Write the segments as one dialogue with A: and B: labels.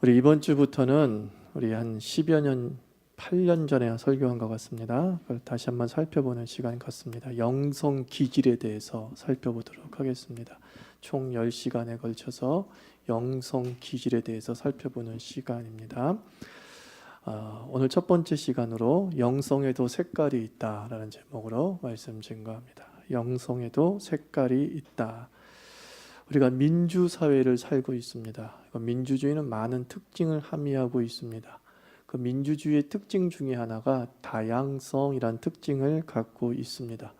A: 우리 이번 주부터는 우리 한 10여 년, 8년 전에 설교한 것 같습니다. 그걸 다시 한번 살펴보는 시간 같습니다. 영성 기질에 대해서 살펴보도록 하겠습니다. 총 10시간에 걸쳐서 영성 기질에 대해서 살펴보는 시간입니다. 오늘 첫 번째 시간으로 영성에도 색깔이 있다라는 제목으로 말씀 증거합니다. 영성에도 색깔이 있다. 우리가 민주사회를 살고 있습니다. 민주주의는 많은 특징을 함의하고 있습니다. 그 민주주의의 특징 중에 하나가 다양성이란 특징을 갖고 있습니다.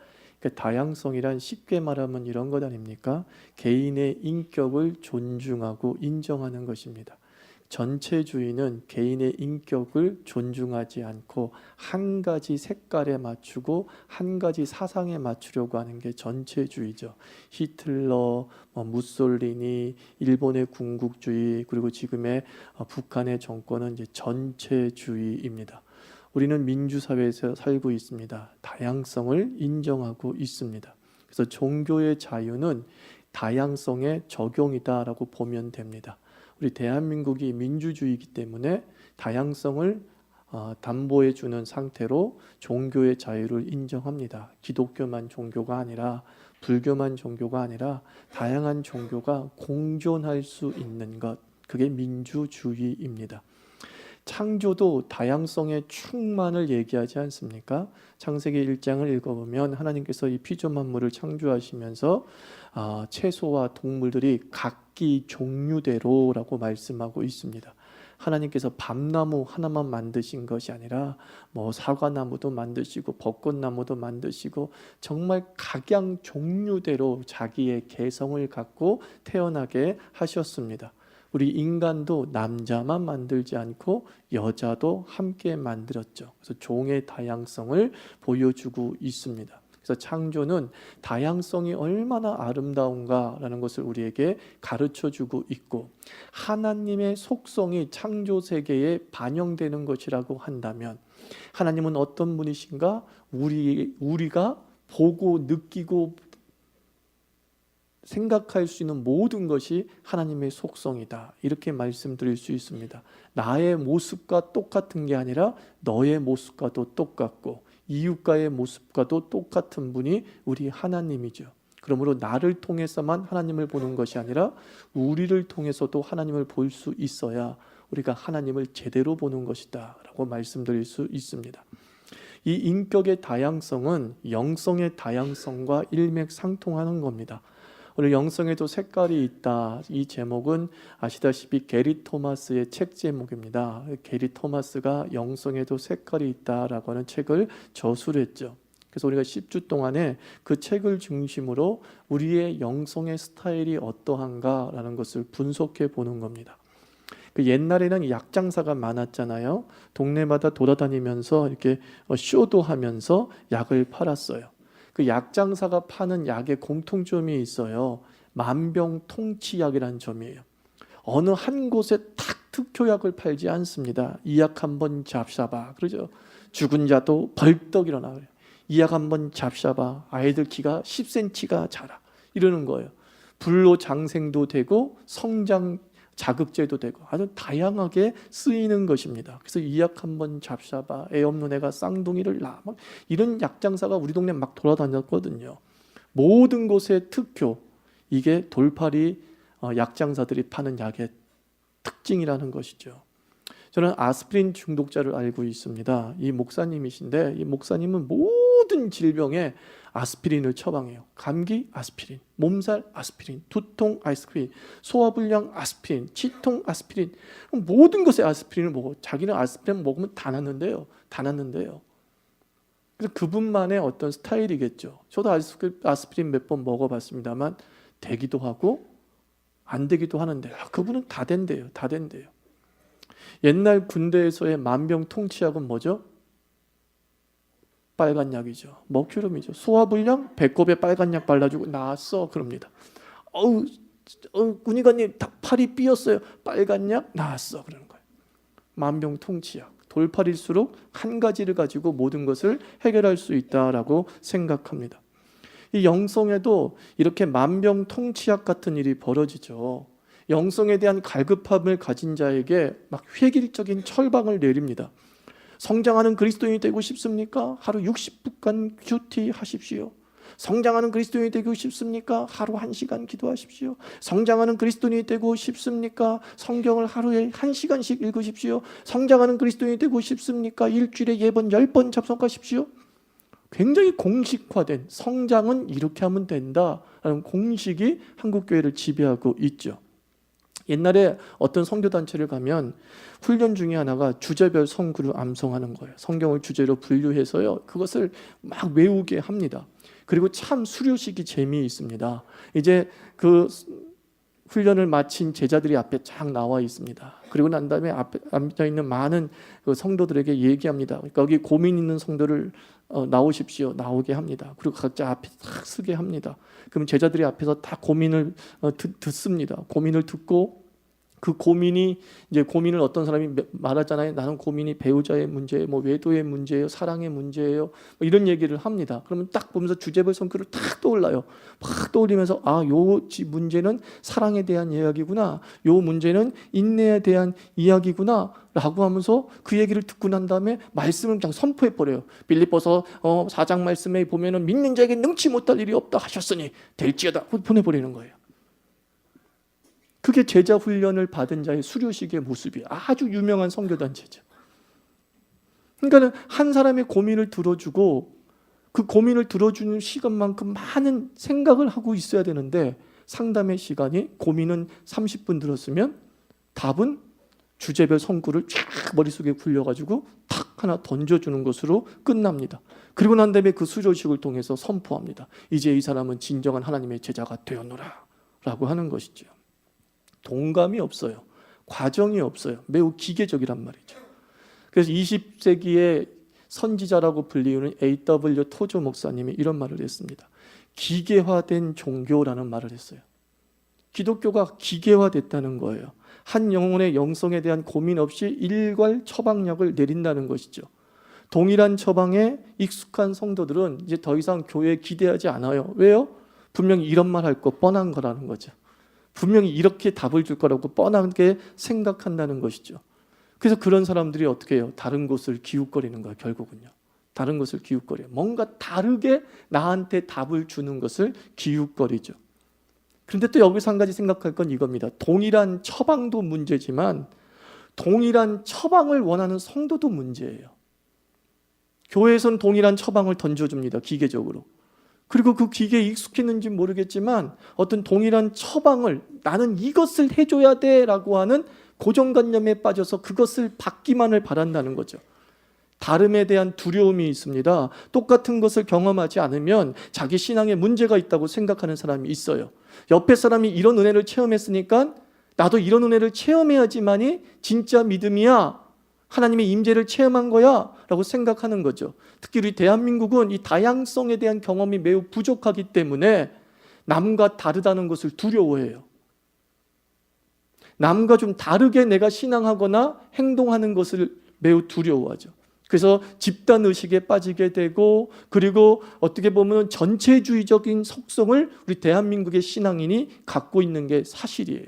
A: 다양성이란 쉽게 말하면 이런 것 아닙니까? 개인의 인격을 존중하고 인정하는 것입니다. 전체주의는 개인의 인격을 존중하지 않고 한 가지 색깔에 맞추고 한 가지 사상에 맞추려고 하는 게 전체주의죠. 히틀러, 무솔리니, 일본의 군국주의, 그리고 지금의 북한의 정권은 이제 전체주의입니다. 우리는 민주사회에서 살고 있습니다. 다양성을 인정하고 있습니다. 그래서 종교의 자유는 다양성의 적용이다라고 보면 됩니다. 우리 대한민국이 민주주의이기 때문에 다양성을 담보해 주는 상태로 종교의 자유를 인정합니다. 기독교만 종교가 아니라 불교만 종교가 아니라 다양한 종교가 공존할 수 있는 것, 그게 민주주의입니다. 창조도 다양성의 충만을 얘기하지 않습니까? 창세기 1장을 읽어보면 하나님께서 이 피조 만물을 창조하시면서 채소와 동물들이 각기 종류대로라고 말씀하고 있습니다. 하나님께서 밤나무 하나만 만드신 것이 아니라 사과나무도 만드시고 벚꽃나무도 만드시고 정말 각양 종류대로 자기의 개성을 갖고 태어나게 하셨습니다. 우리 인간도 남자만 만들지 않고 여자도 함께 만들었죠. 그래서 종의 다양성을 보여주고 있습니다. 그래서 창조는 다양성이 얼마나 아름다운가라는 것을 우리에게 가르쳐주고 있고, 하나님의 속성이 창조 세계에 반영되는 것이라고 한다면 하나님은 어떤 분이신가? 우리가 보고 느끼고 생각할 수 있는 모든 것이 하나님의 속성이다, 이렇게 말씀드릴 수 있습니다. 나의 모습과 똑같은 게 아니라 너의 모습과도 똑같고 이웃과의 모습과도 똑같은 분이 우리 하나님이죠. 그러므로 나를 통해서만 하나님을 보는 것이 아니라 우리를 통해서도 하나님을 볼 수 있어야 우리가 하나님을 제대로 보는 것이다 라고 말씀드릴 수 있습니다. 이 인격의 다양성은 영성의 다양성과 일맥상통하는 겁니다. 오늘 영성에도 색깔이 있다, 이 제목은 아시다시피 게리 토마스의 책 제목입니다. 게리 토마스가 영성에도 색깔이 있다라고 하는 책을 저술했죠. 그래서 우리가 10주 동안에 그 책을 중심으로 우리의 영성의 스타일이 어떠한가라는 것을 분석해 보는 겁니다. 옛날에는 약장사가 많았잖아요. 동네마다 돌아다니면서 이렇게 쇼도 하면서 약을 팔았어요. 그 약장사가 파는 약의 공통점이 있어요. 만병통치약이라는 점이에요. 어느 한 곳에 딱 특효약을 팔지 않습니다. 이 약 한번 잡숴봐, 그러죠. 죽은 자도 벌떡 일어나 그래요. 이 약 한번 잡숴봐, 아이들 키가 10cm가 자라, 이러는 거예요. 불로장생도 되고 성장 자극제도 되고 아주 다양하게 쓰이는 것입니다. 그래서 이 약 한번 잡숴봐, 애 없는 애가 쌍둥이를 낳아, 막 이런 약장사가 우리 동네 막 돌아다녔거든요. 모든 곳의 특효, 이게 돌팔이 약장사들이 파는 약의 특징이라는 것이죠. 저는 아스피린 중독자를 알고 있습니다. 이 목사님이신데, 이 목사님은 모든 질병에 아스피린을 처방해요. 감기 아스피린, 몸살 아스피린, 두통 아스피린, 소화불량 아스피린, 치통 아스피린, 모든 것에 아스피린을 먹어. 자기는 아스피린 먹으면 다 낫는데요. 그래서 그분만의 어떤 스타일이겠죠. 저도 아스피린 몇 번 먹어봤습니다만 되기도 하고 안 되기도 하는데 그분은 다 된대요. 옛날 군대에서의 만병통치약은 뭐죠? 빨간 약이죠. 머큐름이죠. 소화불량 배꼽에 빨간 약 발라주고 나았어, 그럽니다. 군의관님 팔이 삐었어요. 빨간 약 나았어, 그러는 거예요. 만병통치약. 돌팔일수록 한 가지를 가지고 모든 것을 해결할 수 있다라고 생각합니다. 이 영성에도 이렇게 만병통치약 같은 일이 벌어지죠. 영성에 대한 갈급함을 가진 자에게 막 획일적인 철방을 내립니다. 성장하는 그리스도인이 되고 싶습니까? 하루 60분간 큐티 하십시오. 성장하는 그리스도인이 되고 싶습니까? 하루 1시간 기도하십시오. 성장하는 그리스도인이 되고 싶습니까? 성경을 하루에 1시간씩 읽으십시오. 성장하는 그리스도인이 되고 싶습니까? 일주일에 예번 10번 접속하십시오. 굉장히 공식화된 성장은 이렇게 하면 된다라는 공식이 한국교회를 지배하고 있죠. 옛날에 어떤 선교단체를 가면 훈련 중에 하나가 주제별 성구를 암송하는 거예요. 성경을 주제로 분류해서요, 그것을 막 외우게 합니다. 그리고 참 수료식이 재미있습니다. 이제 그 훈련을 마친 제자들이 앞에 쫙 나와 있습니다. 그리고 난 다음에 앞에 앉아 있는 많은 그 성도들에게 얘기합니다. 그러니까 여기 고민 있는 성도를 나오십시오. 나오게 합니다. 그리고 각자 앞에 딱 서게 합니다. 그럼 제자들이 앞에서 다 고민을 듣습니다. 고민을 듣고 그 고민이 이제 고민을 어떤 사람이 말하잖아요. 나는 고민이 배우자의 문제예요, 뭐 외도의 문제예요, 사랑의 문제예요, 뭐 이런 얘기를 합니다. 그러면 딱 보면서 주제별 성교를 딱 떠올라요. 막 떠올리면서 요 문제는 사랑에 대한 이야기구나, 요 문제는 인내에 대한 이야기구나 라고 하면서 그 얘기를 듣고 난 다음에 말씀을 그냥 선포해 버려요. 빌립보서 4장 말씀에 보면은 믿는 자에게 능치 못할 일이 없다 하셨으니 될지어다 보내버리는 거예요. 그게 제자 훈련을 받은 자의 수료식의 모습이에요. 아주 유명한 선교단체죠. 그러니까 한 사람의 고민을 들어주고 그 고민을 들어주는 시간만큼 많은 생각을 하고 있어야 되는데, 상담의 시간이 고민은 30분 들었으면 답은 주제별 성구를 쫙 머릿속에 굴려가지고 탁 하나 던져주는 것으로 끝납니다. 그리고 난 다음에 그 수료식을 통해서 선포합니다. 이제 이 사람은 진정한 하나님의 제자가 되었노라 라고 하는 것이죠. 동감이 없어요. 과정이 없어요. 매우 기계적이란 말이죠. 그래서 20세기의 선지자라고 불리우는 A.W. 토조 목사님이 이런 말을 했습니다. 기계화된 종교라는 말을 했어요. 기독교가 기계화됐다는 거예요. 한 영혼의 영성에 대한 고민 없이 일괄 처방약을 내린다는 것이죠. 동일한 처방에 익숙한 성도들은 이제 더 이상 교회에 기대하지 않아요. 왜요? 분명히 이런 말 할 거 뻔한 거라는 거죠. 분명히 이렇게 답을 줄 거라고 뻔하게 생각한다는 것이죠. 그래서 그런 사람들이 어떻게 해요? 다른 곳을 기웃거리는 거예요. 결국은요. 다른 것을 기웃거려요. 뭔가 다르게 나한테 답을 주는 것을 기웃거리죠. 그런데 또 여기서 한 가지 생각할 건 이겁니다. 동일한 처방도 문제지만 동일한 처방을 원하는 성도도 문제예요. 교회에서는 동일한 처방을 던져줍니다. 기계적으로. 그리고 그 기계에 익숙했는지 모르겠지만 어떤 동일한 처방을 나는 이것을 해줘야 돼라고 하는 고정관념에 빠져서 그것을 받기만을 바란다는 거죠. 다름에 대한 두려움이 있습니다. 똑같은 것을 경험하지 않으면 자기 신앙에 문제가 있다고 생각하는 사람이 있어요. 옆에 사람이 이런 은혜를 체험했으니까 나도 이런 은혜를 체험해야지만이 진짜 믿음이야, 하나님의 임재를 체험한 거야 라고 생각하는 거죠. 특히 우리 대한민국은 이 다양성에 대한 경험이 매우 부족하기 때문에 남과 다르다는 것을 두려워해요. 남과 좀 다르게 내가 신앙하거나 행동하는 것을 매우 두려워하죠. 그래서 집단의식에 빠지게 되고, 그리고 어떻게 보면 전체주의적인 속성을 우리 대한민국의 신앙인이 갖고 있는 게 사실이에요.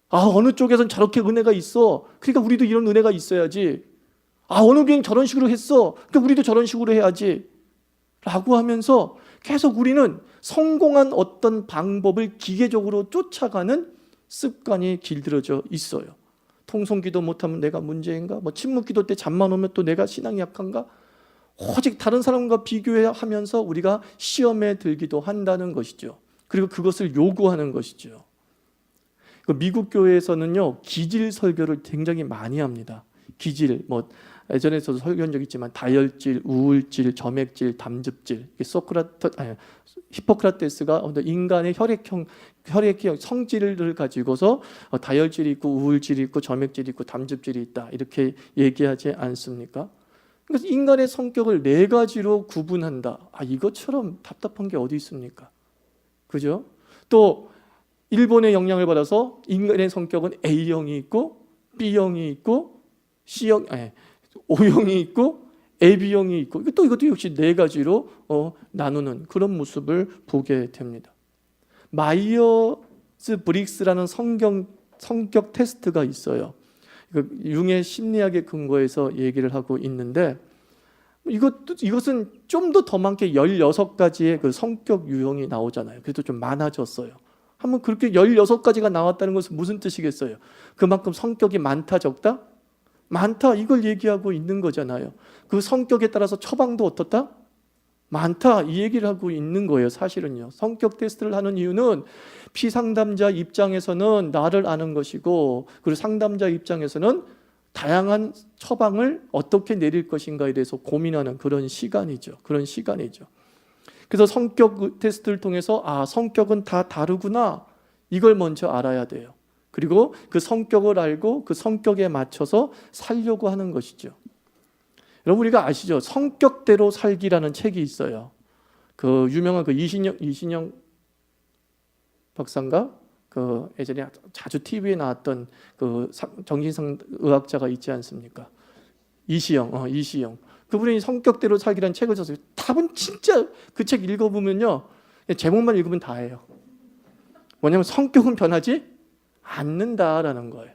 A: 어느 쪽에선 저렇게 은혜가 있어, 그러니까 우리도 이런 은혜가 있어야지. 어느 교회는 저런 식으로 했어, 그러니까 우리도 저런 식으로 해야지 라고 하면서 계속 우리는 성공한 어떤 방법을 기계적으로 쫓아가는 습관이 길들여져 있어요. 통성기도 못하면 내가 문제인가? 침묵기도 때 잠만 오면 또 내가 신앙이 약한가? 오직 다른 사람과 비교하면서 우리가 시험에 들기도 한다는 것이죠. 그리고 그것을 요구하는 것이죠. 미국 교회에서는요, 기질 설교를 굉장히 많이 합니다. 기질, 예전에 저도 설교한 적 있지만 다혈질, 우울질, 점액질, 담즙질. 히포크라테스가 인간의 혈액형 성질을 가지고서 다혈질이 있고 우울질이 있고 점액질이 있고 담즙질이 있다 이렇게 얘기하지 않습니까? 그래서 인간의 성격을 4가지로 구분한다. 이것처럼 답답한 게 어디 있습니까? 그죠? 또 일본의 영향을 받아서 인간의 성격은 A형이 있고 B형이 있고 O형이 있고 AB형이 있고, 또 이것도 역시 4가지로 나누는 그런 모습을 보게 됩니다. 마이어 브릭스라는 성격 테스트가 있어요. 융의 심리학의 근거에서 얘기를 하고 있는데, 이것은 좀 더 많게 16가지의 그 성격 유형이 나오잖아요. 그래도 좀 많아졌어요. 한번 그렇게 16가지가 나왔다는 것은 무슨 뜻이겠어요? 그만큼 성격이 많다, 적다? 많다, 이걸 얘기하고 있는 거잖아요. 그 성격에 따라서 처방도 어떻다? 많다, 이 얘기를 하고 있는 거예요. 사실은요, 성격 테스트를 하는 이유는 피상담자 입장에서는 나를 아는 것이고, 그리고 상담자 입장에서는 다양한 처방을 어떻게 내릴 것인가에 대해서 고민하는 그런 시간이죠. 그래서 성격 테스트를 통해서 성격은 다 다르구나, 이걸 먼저 알아야 돼요. 그리고 그 성격을 알고 그 성격에 맞춰서 살려고 하는 것이죠. 여러분, 우리가 아시죠? 성격대로 살기라는 책이 있어요. 그 유명한 그 이신영 박사인가? 그 예전에 자주 TV에 나왔던 그 정신상 의학자가 있지 않습니까? 이시영. 그분이 성격대로 살기라는 책을 썼어요. 답은 진짜 그 책 읽어보면요, 제목만 읽으면 다예요. 뭐냐면 성격은 변하지 않는다라는 거예요.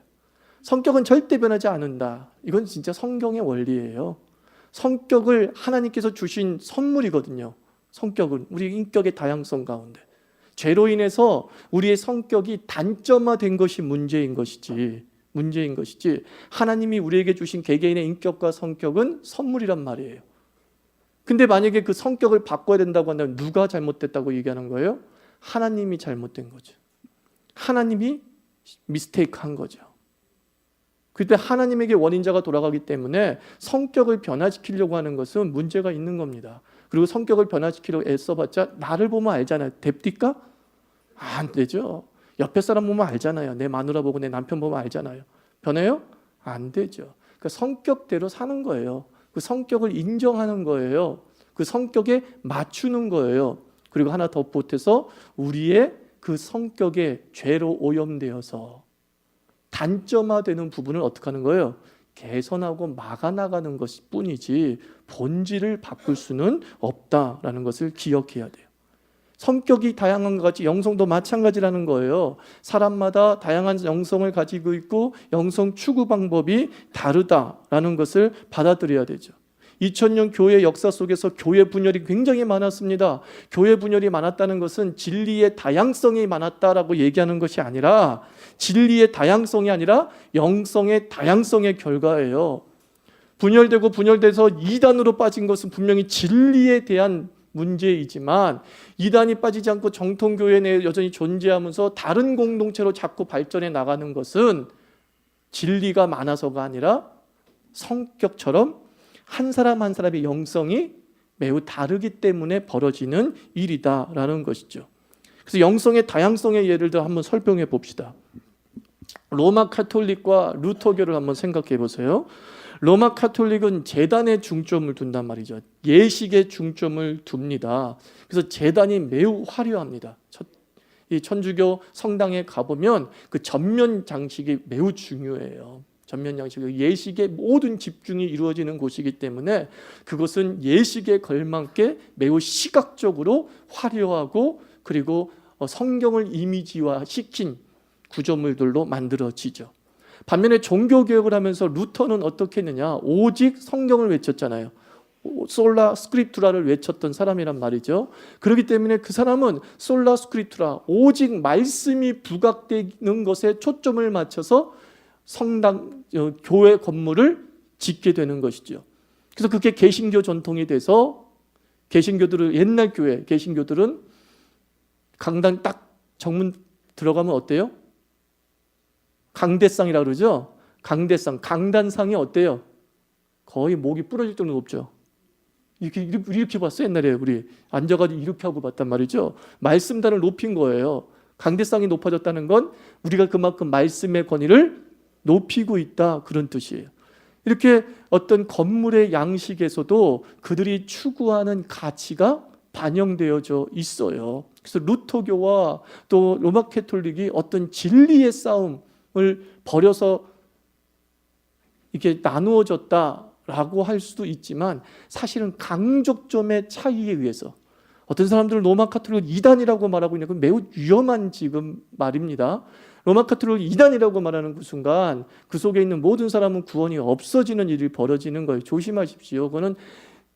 A: 성격은 절대 변하지 않는다. 이건 진짜 성경의 원리예요. 성격을 하나님께서 주신 선물이거든요. 성격은 우리 인격의 다양성 가운데, 죄로 인해서 우리의 성격이 단점화된 것이 문제인 것이지 하나님이 우리에게 주신 개개인의 인격과 성격은 선물이란 말이에요. 근데 만약에 그 성격을 바꿔야 된다고 한다면 누가 잘못됐다고 얘기하는 거예요? 하나님이 잘못된 거죠. 하나님이 미스테이크한 거죠. 그때 하나님에게 원인자가 돌아가기 때문에 성격을 변화시키려고 하는 것은 문제가 있는 겁니다. 그리고 성격을 변화시키려고 애써봤자 나를 보면 알잖아요. 됩니까? 안 되죠. 옆에 사람 보면 알잖아요. 내 마누라 보고 내 남편 보면 알잖아요. 변해요? 안 되죠. 그러니까 성격대로 사는 거예요. 그 성격을 인정하는 거예요. 그 성격에 맞추는 거예요. 그리고 하나 더 보태서 우리의 그 성격에 죄로 오염되어서 단점화되는 부분을 어떻게 하는 거예요? 개선하고 막아나가는 것일 뿐이지 본질을 바꿀 수는 없다라는 것을 기억해야 돼요. 성격이 다양한 것 같이 영성도 마찬가지라는 거예요. 사람마다 다양한 영성을 가지고 있고 영성 추구 방법이 다르다라는 것을 받아들여야 되죠. 2000년 교회 역사 속에서 교회 분열이 굉장히 많았습니다. 교회 분열이 많았다는 것은 진리의 다양성이 많았다라고 얘기하는 것이 아니라, 진리의 다양성이 아니라 영성의 다양성의 결과예요. 분열돼서 이단으로 빠진 것은 분명히 진리에 대한 문제이지만, 이단이 빠지지 않고 정통교회 내에 여전히 존재하면서 다른 공동체로 자꾸 발전해 나가는 것은 진리가 많아서가 아니라 성격처럼 한 사람 한 사람의 영성이 매우 다르기 때문에 벌어지는 일이다라는 것이죠. 그래서 영성의 다양성의 예를 들어 한번 설명해 봅시다. 로마 카톨릭과 루터교를 한번 생각해 보세요. 로마 카톨릭은 제단에 중점을 둔단 말이죠. 예식에 중점을 둡니다. 그래서 제단이 매우 화려합니다. 이 천주교 성당에 가보면 그 전면 장식이 매우 중요해요. 전면 장식, 예식의 모든 집중이 이루어지는 곳이기 때문에 그것은 예식에 걸맞게 매우 시각적으로 화려하고, 그리고 성경을 이미지화 시킨 구조물들로 만들어지죠. 반면에 종교개혁을 하면서 루터는 어떻게 했느냐, 오직 성경을 외쳤잖아요. 솔라 스크립투라를 외쳤던 사람이란 말이죠. 그렇기 때문에 그 사람은 솔라 스크립투라, 오직 말씀이 부각되는 것에 초점을 맞춰서 성당, 교회 건물을 짓게 되는 것이죠. 그래서 그게 개신교 전통이 돼서, 개신교들은, 옛날 교회 개신교들은 강당 딱 정문 들어가면 어때요? 강대상이라고 그러죠. 강단상이 어때요? 거의 목이 부러질 정도로 높죠. 이렇게 봤어요. 옛날에 우리 앉아가지고 이렇게 하고 봤단 말이죠. 말씀단을 높인 거예요. 강대상이 높아졌다는 건 우리가 그만큼 말씀의 권위를 높이고 있다, 그런 뜻이에요. 이렇게 어떤 건물의 양식에서도 그들이 추구하는 가치가 반영되어져 있어요. 그래서 루터교와 또 로마 카톨릭이 어떤 진리의 싸움을 벌여서 이게 나누어졌다라고 할 수도 있지만, 사실은 강족점의 차이에 의해서, 어떤 사람들은 로마 카톨릭을 이단이라고 말하고 있는 건 매우 위험한 지금 말입니다. 로마 카톨릭을 이단이라고 말하는 그 순간 그 속에 있는 모든 사람은 구원이 없어지는 일이 벌어지는 거예요. 조심하십시오. 그거는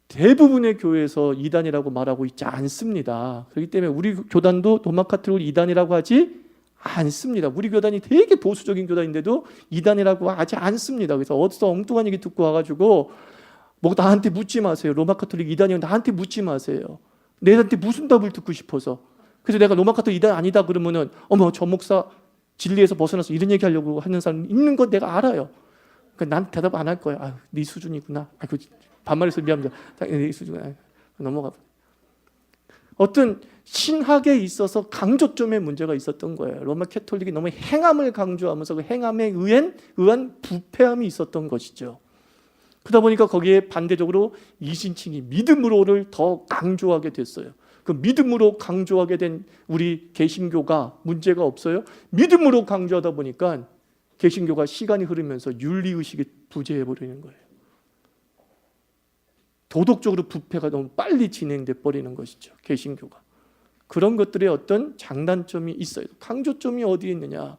A: 대부분의 교회에서 이단이라고 말하고 있지 않습니다. 그렇기 때문에 우리 교단도 로마 카톨릭을 이단이라고 하지 않습니다. 우리 교단이 되게 보수적인 교단인데도 이단이라고 하지 않습니다. 그래서 어디서 엉뚱한 얘기 듣고 와가지고 뭐 나한테 묻지 마세요. 로마 카톨릭 이단이면 나한테 묻지 마세요. 내한테 무슨 답을 듣고 싶어서. 그래서 내가 로마 카톨릭 이단 아니다 그러면은 어머 저 목사 진리에서 벗어나서 이런 얘기 하려고 하는 사람 있는 건 내가 알아요. 그러니까 난 대답 안 할 거야. 아유, 네 수준이구나. 그 반말해서 미안합니다. 네 수준이구나. 넘어가. 어떤 신학에 있어서 강조점의 문제가 있었던 거예요. 로마 캐톨릭이 너무 행함을 강조하면서 그 행함에 의한 부패함이 있었던 것이죠. 그러다 보니까 거기에 반대적으로 이신칭이 믿음으로를 더 강조하게 됐어요. 그 믿음으로 강조하게 된 우리 개신교가 문제가 없어요. 믿음으로 강조하다 보니까 개신교가 시간이 흐르면서 윤리의식이 부재해버리는 거예요. 도덕적으로 부패가 너무 빨리 진행돼 버리는 것이죠. 개신교가. 그런 것들의 어떤 장단점이 있어요. 강조점이 어디에 있느냐.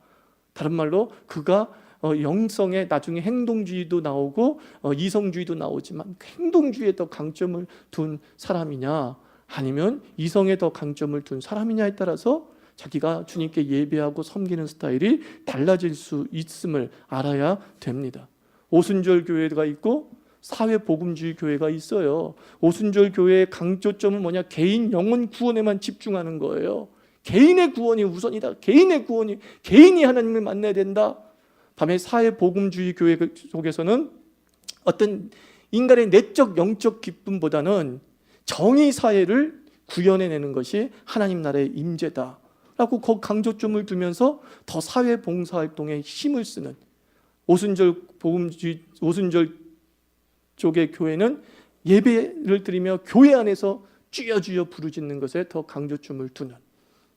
A: 다른 말로 그가 영성에 나중에 행동주의도 나오고 이성주의도 나오지만 행동주의에 더 강점을 둔 사람이냐 아니면 이성에 더 강점을 둔 사람이냐에 따라서 자기가 주님께 예배하고 섬기는 스타일이 달라질 수 있음을 알아야 됩니다. 오순절 교회가 있고 사회복음주의 교회가 있어요. 오순절 교회의 강조점은 뭐냐? 개인 영혼 구원에만 집중하는 거예요. 개인의 구원이 우선이다. 개인의 구원이, 개인이 하나님을 만나야 된다. 밤에 사회복음주의 교회 속에서는 어떤 인간의 내적 영적 기쁨보다는 정의 사회를 구현해내는 것이 하나님 나라의 임재다 라고 그 강조점을 두면서 더 사회 봉사활동에 힘을 쓰는 오순절 쪽의 교회는 예배를 드리며 교회 안에서 주여 부르짖는 것에 더 강조점을 두는.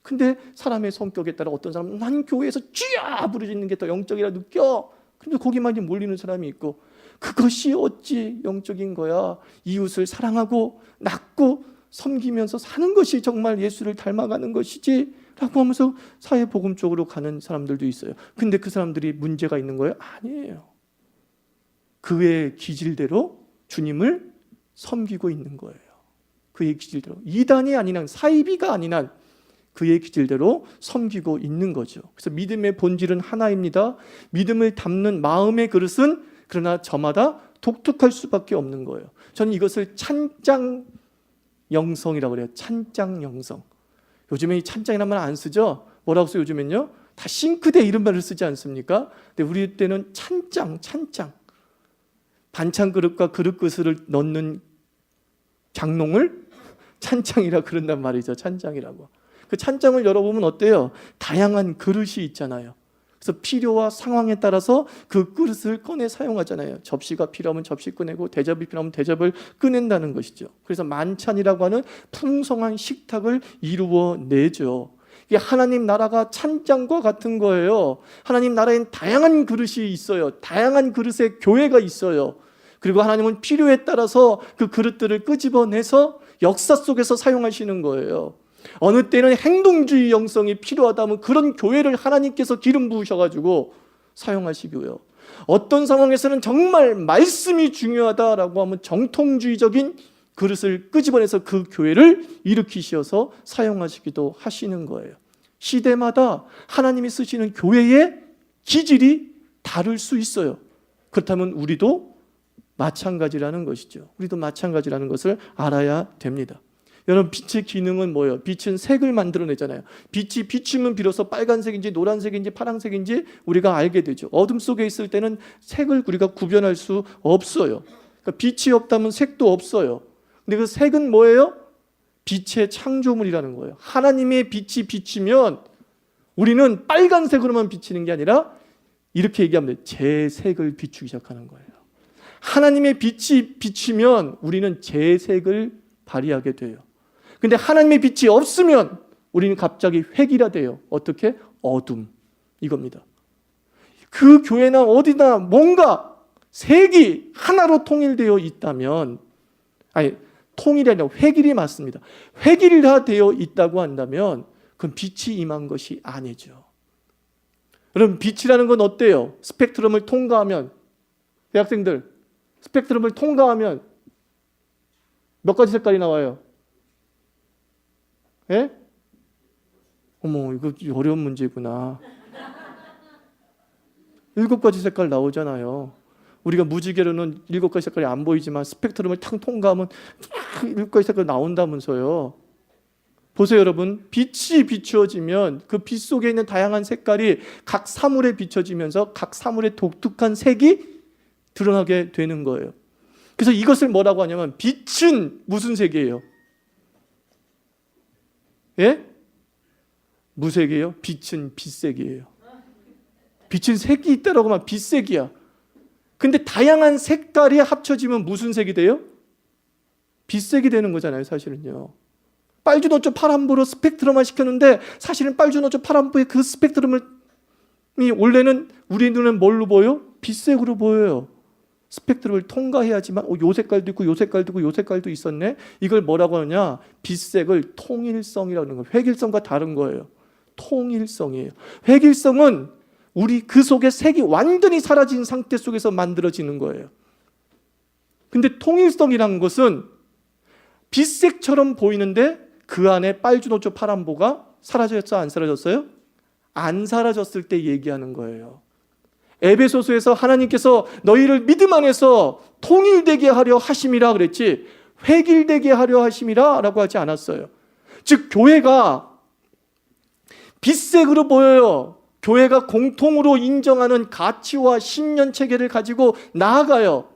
A: 근데 사람의 성격에 따라 어떤 사람은 난 교회에서 주여 부르짖는 게 더 영적이라 느껴. 근데 거기만 몰리는 사람이 있고 그것이 어찌 영적인 거야. 이웃을 사랑하고 낳고 섬기면서 사는 것이 정말 예수를 닮아가는 것이지 라고 하면서 사회복음 쪽으로 가는 사람들도 있어요. 근데 그 사람들이 문제가 있는 거예요? 아니에요. 그의 기질대로 주님을 섬기고 있는 거예요. 그의 기질대로. 이단이 아닌 한, 사이비가 아닌 한 그의 기질대로 섬기고 있는 거죠. 그래서 믿음의 본질은 하나입니다. 믿음을 담는 마음의 그릇은 그러나 저마다 독특할 수밖에 없는 거예요. 저는 이것을 찬장 영성이라고 그래요. 찬장 영성. 요즘에 이 찬장이라는 말 안 쓰죠? 뭐라고 써요 요즘엔요? 다 싱크대 이런 말을 쓰지 않습니까? 근데 우리 때는 찬장. 반찬 그릇과 그릇 그릇을 넣는 장롱을 찬장이라 그런단 말이죠. 찬장이라고. 그 찬장을 열어보면 어때요? 다양한 그릇이 있잖아요. 그래서 필요와 상황에 따라서 그 그릇을 꺼내 사용하잖아요. 접시가 필요하면 접시 꺼내고 대접이 필요하면 대접을 꺼낸다는 것이죠. 그래서 만찬이라고 하는 풍성한 식탁을 이루어내죠. 이게 하나님 나라가 찬장과 같은 거예요. 하나님 나라엔 다양한 그릇이 있어요. 다양한 그릇의 교회가 있어요. 그리고 하나님은 필요에 따라서 그 그릇들을 끄집어내서 역사 속에서 사용하시는 거예요. 어느 때는 행동주의 영성이 필요하다면 그런 교회를 하나님께서 기름 부으셔가지고 사용하시고요. 어떤 상황에서는 정말 말씀이 중요하다라고 하면 정통주의적인 그릇을 끄집어내서 그 교회를 일으키셔서 사용하시기도 하시는 거예요. 시대마다 하나님이 쓰시는 교회의 기질이 다를 수 있어요. 그렇다면 우리도 마찬가지라는 것이죠. 우리도 마찬가지라는 것을 알아야 됩니다. 여러분, 빛의 기능은 뭐예요? 빛은 색을 만들어내잖아요. 빛이 비추면 비로소 빨간색인지 노란색인지 파란색인지 우리가 알게 되죠. 어둠 속에 있을 때는 색을 우리가 구별할 수 없어요. 그러니까 빛이 없다면 색도 없어요. 근데 그 색은 뭐예요? 빛의 창조물이라는 거예요. 하나님의 빛이 비치면 우리는 빨간색으로만 비치는 게 아니라 이렇게 얘기하면 돼요. 재색을 비추기 시작하는 거예요. 하나님의 빛이 비치면 우리는 재색을 발휘하게 돼요. 근데 하나님의 빛이 없으면 우리는 갑자기 획일화돼요. 어떻게? 어둠. 이겁니다. 그 교회나 어디나 뭔가 색이 하나로 통일되어 있다면, 통일이 아니라 획일이 맞습니다. 획일화되어 있다고 한다면 그건 빛이 임한 것이 아니죠. 여러분, 빛이라는 건 어때요? 스펙트럼을 통과하면, 대학생들 스펙트럼을 통과하면 몇 가지 색깔이 나와요? 예? 어머, 이거 어려운 문제구나. 7가지 색깔 나오잖아요. 우리가 무지개로는 7가지 색깔이 안 보이지만 스펙트럼을 탕 통과하면 7가지 색깔 나온다면서요. 보세요, 여러분. 빛이 비추어지면 그 빛 속에 있는 다양한 색깔이 각 사물에 비춰지면서 각 사물의 독특한 색이 드러나게 되는 거예요. 그래서 이것을 뭐라고 하냐면, 빛은 무슨 색이에요? 예? 무색이에요? 빛은 빛색이에요. 빛은 색이 있다라고 하면 빛색이야. 근데 다양한 색깔이 합쳐지면 무슨 색이 돼요? 빛색이 되는 거잖아요, 사실은요. 빨주노초 파란보로 스펙트럼화 시켰는데 사실은 빨주노초 파란보의 그 스펙트럼이 원래는 우리 눈은 뭘로 보여요? 빛색으로 보여요. 스펙트럼을 통과해야지만 요 색깔도 있고 요 색깔도 있고 요 색깔도 있었네. 이걸 뭐라고 하느냐? 빛색을 통일성이라고 하는 거예요. 획일성과 다른 거예요. 통일성이에요. 획일성은 우리 그 속에 색이 완전히 사라진 상태 속에서 만들어지는 거예요. 근데 통일성이라는 것은 빛색처럼 보이는데 그 안에 빨주노초 파란보가 사라졌어요? 안 사라졌어요? 안 사라졌을 때 얘기하는 거예요. 에베소서에서 하나님께서 너희를 믿음 안에서 통일되게 하려 하심이라 그랬지, 획일되게 하려 하심이라 라고 하지 않았어요. 즉 교회가 빛색으로 보여요. 교회가 공통으로 인정하는 가치와 신념 체계를 가지고 나아가요.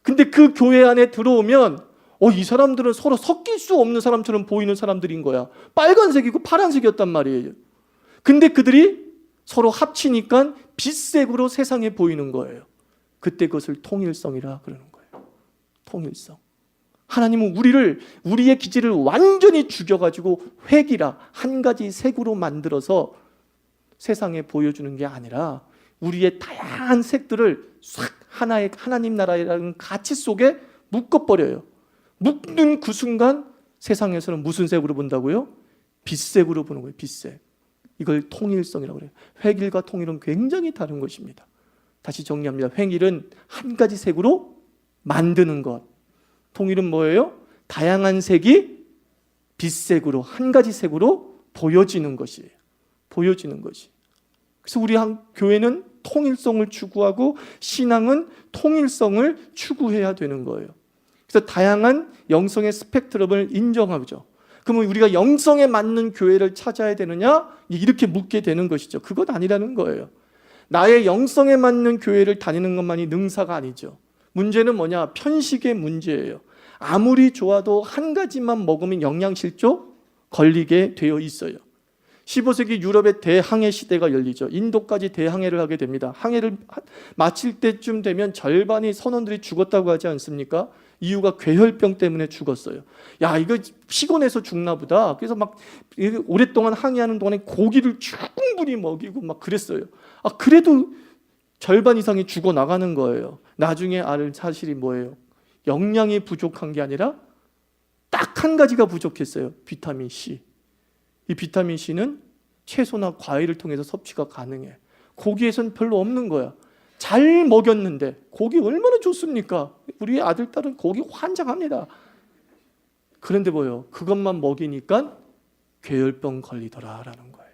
A: 근데 그 교회 안에 들어오면 이 사람들은 서로 섞일 수 없는 사람처럼 보이는 사람들인 거야. 빨간색이고 파란색이었단 말이에요. 근데 그들이 서로 합치니까 빛색으로 세상에 보이는 거예요. 그때 그것을 통일성이라 그러는 거예요. 통일성. 하나님은 우리의 기질을 완전히 죽여가지고 획이라 한 가지 색으로 만들어서 세상에 보여주는 게 아니라 우리의 다양한 색들을 싹 하나의 하나님 나라라는 가치 속에 묶어버려요. 묶는 그 순간 세상에서는 무슨 색으로 본다고요? 빛색으로 보는 거예요. 빛색. 이걸 통일성이라고 그래요. 획일과 통일은 굉장히 다른 것입니다. 다시 정리합니다. 획일은 한 가지 색으로 만드는 것. 통일은 뭐예요? 다양한 색이 빛색으로 한 가지 색으로 보여지는 것이에요. 보여지는 것이. 그래서 우리 교회는 통일성을 추구하고 신앙은 통일성을 추구해야 되는 거예요. 그래서 다양한 영성의 스펙트럼을 인정하죠. 그러면 우리가 영성에 맞는 교회를 찾아야 되느냐? 이렇게 묻게 되는 것이죠. 그건 아니라는 거예요. 나의 영성에 맞는 교회를 다니는 것만이 능사가 아니죠. 문제는 뭐냐? 편식의 문제예요. 아무리 좋아도 한 가지만 먹으면 영양실조 걸리게 되어 있어요. 15세기 유럽의 대항해 시대가 열리죠. 인도까지 대항해를 하게 됩니다. 항해를 마칠 때쯤 되면 절반의 선원들이 죽었다고 하지 않습니까? 이유가 괴혈병 때문에 죽었어요. 야, 이거 피곤해서 죽나 보다. 그래서 막 오랫동안 항해하는 동안에 고기를 충분히 먹이고 막 그랬어요. 그래도 절반 이상이 죽어 나가는 거예요. 나중에 알 사실이 뭐예요? 영양이 부족한 게 아니라 딱 한 가지가 부족했어요. 비타민 C. 이 비타민 C는 채소나 과일을 통해서 섭취가 가능해. 고기에선 별로 없는 거야. 잘 먹였는데 고기 얼마나 좋습니까? 우리 아들, 딸은 고기 환장합니다. 그런데 뭐예요? 그것만 먹이니까 괴혈병 걸리더라라는 거예요.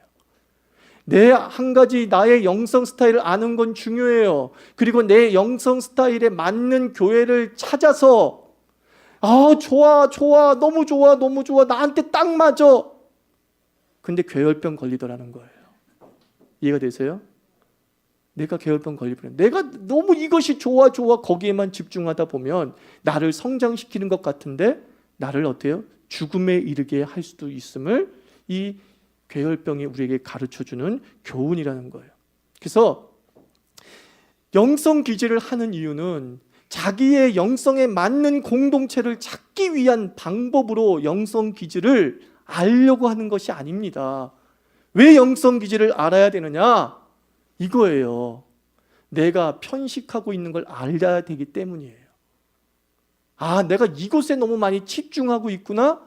A: 내 한 가지 나의 영성 스타일을 아는 건 중요해요. 그리고 내 영성 스타일에 맞는 교회를 찾아서 좋아, 너무 좋아, 나한테 딱 맞아. 근데 괴혈병 걸리더라는 거예요. 이해가 되세요? 내가 괴혈병 걸리면 내가 너무 이것이 좋아 거기에만 집중하다 보면 나를 성장시키는 것 같은데 나를 어때요? 죽음에 이르게 할 수도 있음을 이 괴혈병이 우리에게 가르쳐주는 교훈이라는 거예요. 그래서 영성 기제를 하는 이유는 자기의 영성에 맞는 공동체를 찾기 위한 방법으로 영성 기제를 알려고 하는 것이 아닙니다. 왜 영성 기제를 알아야 되느냐? 이거예요. 내가 편식하고 있는 걸 알아야 되기 때문이에요. 아, 내가 이곳에 너무 많이 치중하고 있구나.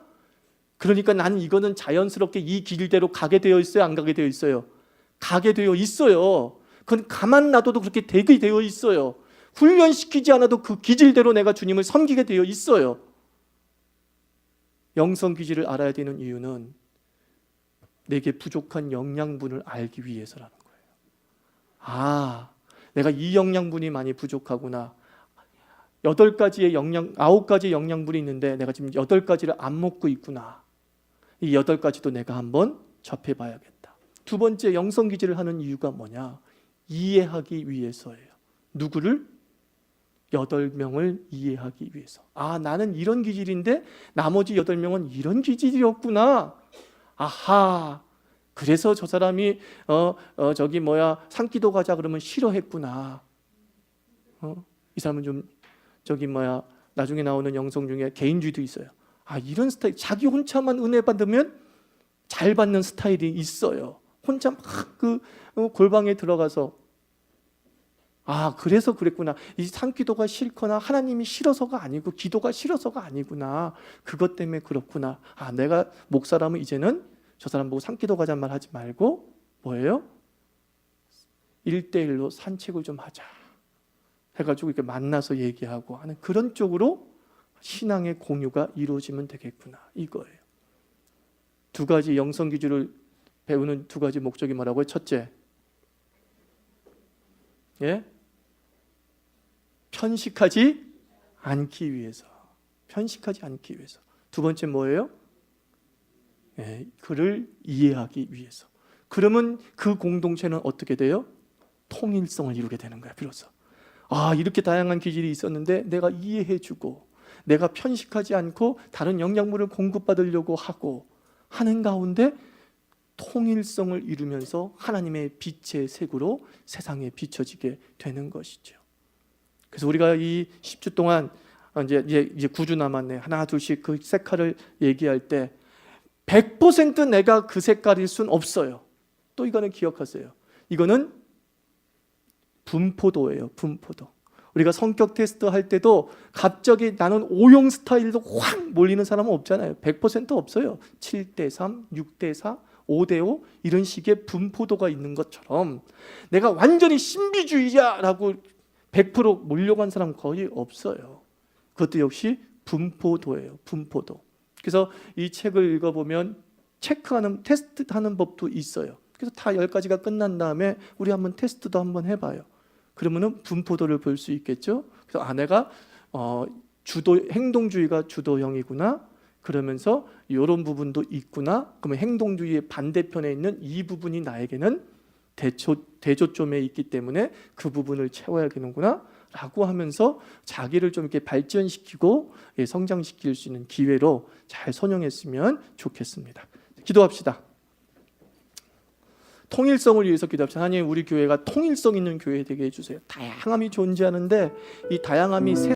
A: 그러니까 나는 이거는 자연스럽게 이 길대로 가게 되어 있어요, 안 가게 되어 있어요? 가게 되어 있어요. 그건 가만 놔둬도 그렇게 되게 되어 있어요. 훈련시키지 않아도 그 기질대로 내가 주님을 섬기게 되어 있어요. 영성 기질을 알아야 되는 이유는 내게 부족한 영양분을 알기 위해서라는 거예요. 아, 내가 이 영양분이 많이 부족하구나. 8가지의 영양, 9가지의 영양분이 있는데 내가 지금 8가지를 안 먹고 있구나. 이 8가지도 내가 한번 접해봐야겠다. 두 번째, 영성 기질을 하는 이유가 뭐냐? 이해하기 위해서예요. 누구를? 8명을 이해하기 위해서. 아, 나는 이런 기질인데 나머지 8명은 이런 기질이었구나. 아하, 그래서 저 사람이 산기도 가자 그러면 싫어했구나. 이 사람은 좀 나중에 나오는 영성 중에 개인주의도 있어요. 아, 이런 스타일, 자기 혼자만 은혜 받으면 잘 받는 스타일이 있어요. 혼자 막 골방에 들어가서, 아, 그래서 그랬구나. 이 산기도가 싫거나 하나님이 싫어서가 아니고 기도가 싫어서가 아니구나. 그것 때문에 그렇구나. 아, 내가 목사라면 이제는 저 사람 보고 산기도 가자는 말 하지 말고 뭐예요? 1대1로 산책을 좀 하자 해가지고 이렇게 만나서 얘기하고 하는 그런 쪽으로 신앙의 공유가 이루어지면 되겠구나, 이거예요. 두 가지 영성 기준을 배우는 두 가지 목적이 뭐라고요? 첫째, 예? 편식하지 않기 위해서. 편식하지 않기 위해서. 두 번째 뭐예요? 예, 그를 이해하기 위해서. 그러면 그 공동체는 어떻게 돼요? 통일성을 이루게 되는 거야, 비로소. 아, 이렇게 다양한 기질이 있었는데 내가 이해해주고 내가 편식하지 않고 다른 영양분을 공급받으려고 하고 하는 가운데 통일성을 이루면서 하나님의 빛의 색으로 세상에 비춰지게 되는 것이죠. 그래서 우리가 이 10주 동안 이제 9주 남았네. 하나 둘씩 그 색깔을 얘기할 때 100% 내가 그 색깔일 순 없어요. 또 이거는 기억하세요. 이거는 분포도예요. 분포도. 우리가 성격 테스트 할 때도 갑자기 나는 O형 스타일로 확 몰리는 사람은 없잖아요. 100% 없어요. 7대3, 6대4, 5대5 이런 식의 분포도가 있는 것처럼 내가 완전히 신비주의자라고 100% 몰려간 사람 거의 없어요. 그것도 역시 분포도예요. 분포도. 그래서 이 책을 읽어보면 체크하는, 테스트하는 법도 있어요. 그래서 다 10가지가 끝난 다음에 우리 한번 테스트도 한번 해봐요. 그러면은 분포도를 볼 수 있겠죠. 그래서 내가 행동주의가 주도형이구나. 그러면서 이런 부분도 있구나. 그러면 행동주의의 반대편에 있는 이 부분이 나에게는 대조점에 있기 때문에 그 부분을 채워야 되는구나 라고 하면서 자기를 좀 이렇게 발전시키고 성장시킬 수 있는 기회로 잘 선용했으면 좋겠습니다. 기도합시다. 통일성을 위해서 기도합시다. 하나님, 우리 교회가 통일성 있는 교회 되게 해주세요. 다양함이 존재하는데 이 다양함이